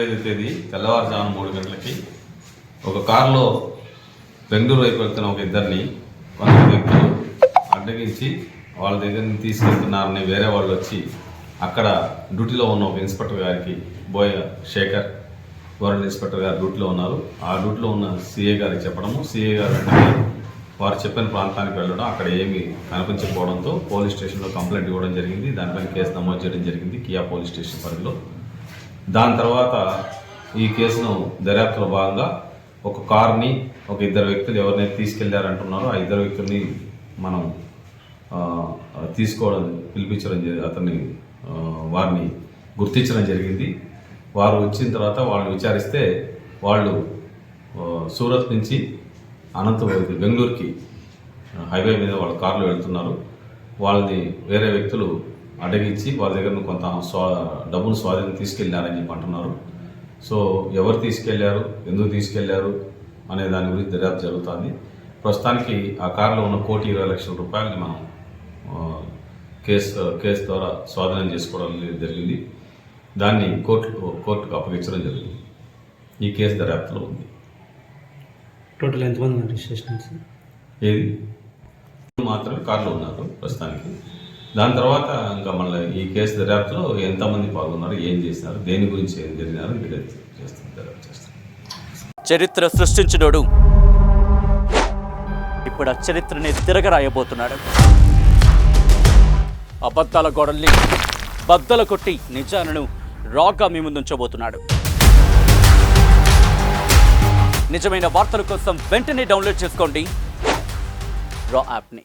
తేదీ తెల్లవారుజామున 3 గంటలకి ఒక కారులో బెంగళూరు వైపు వెళ్తున్న ఒక ఇద్దరిని కొంతమంది వ్యక్తులు అడ్డగించి వాళ్ళ దగ్గర నుంచి తీసుకెళ్తున్నారని వేరే వాళ్ళు వచ్చి అక్కడ డ్యూటీలో ఉన్న ఒక ఇన్స్పెక్టర్ గారికి బోయ శేఖర్ గవర్నమెంట్ ఇన్స్పెక్టర్ గారు డ్యూటీలో ఉన్నారు. ఆ డ్యూటీలో ఉన్న సిఏ గారికి చెప్పడము, సిఏ గారు వెంటనే వారు చెప్పిన ప్రాంతానికి వెళ్ళడం, అక్కడ ఏమీ కనిపించకపోవడంతో పోలీస్ స్టేషన్లో కంప్లైంట్ ఇవ్వడం జరిగింది. దానిపైన కేసు నమోదు చేయడం జరిగింది కియా పోలీస్ స్టేషన్ పరిధిలో. దాని తర్వాత ఈ కేసును దర్యాప్తులో భాగంగా ఒక కార్ని ఒక ఇద్దరు వ్యక్తులు ఎవరినైతే తీసుకెళ్లారంటున్నారో ఆ ఇద్దరు వ్యక్తుల్ని మనం పిలిపించడం అతన్ని వారిని గుర్తించడం జరిగింది. వారు వచ్చిన తర్వాత వాళ్ళని విచారిస్తే వాళ్ళు సూరత్ నుంచి బెంగళూరుకి హైవే మీద వాళ్ళ కార్లో వెళ్తున్నారు. వాళ్ళని వేరే వ్యక్తులు అడ్డగించి వాళ్ళ దగ్గర కొంత డబ్బును స్వాధీనం తీసుకెళ్ళారని చెప్పి అంటున్నారు. సో ఎవరు తీసుకెళ్లారు, ఎందుకు తీసుకెళ్లారు అనే దాని గురించి దర్యాప్తు జరుగుతుంది. ప్రస్తుతానికి ఆ కారులో ఉన్న 1,20,00,000 రూపాయలని మనం కేసు ద్వారా స్వాధీనం చేసుకోవడం జరిగింది. దాన్ని కోర్టుకు అప్పగించడం జరిగింది. ఈ కేసు దర్యాప్తులో ఉంది. టోటల్ ఎంతమంది రిజిస్ట్రేషన్ ఏది మాత్రమే కారులో ఉన్నారు ప్రస్తుతానికి. దాని తర్వాత ఇంకా మళ్ళీ ఈ కేసు దర్యాప్తులో ఎంతమంది పాల్గొన్నారు, ఏం చేసినారు, దేని గురించి ఏం జరిగినారు చేస్తారు. చరిత్ర సృష్టించినోడు ఇప్పుడు ఆ చరిత్రని తిరగరాయబోతున్నాడు. అబద్ధాల గోడల్ని బద్దలు కొట్టి నిజాలను రాగా మీ ముందుంచబోతున్నాడు. నిజమైన వార్తల కోసం వెంటనే డౌన్లోడ్ చేసుకోండి రా యాప్ని.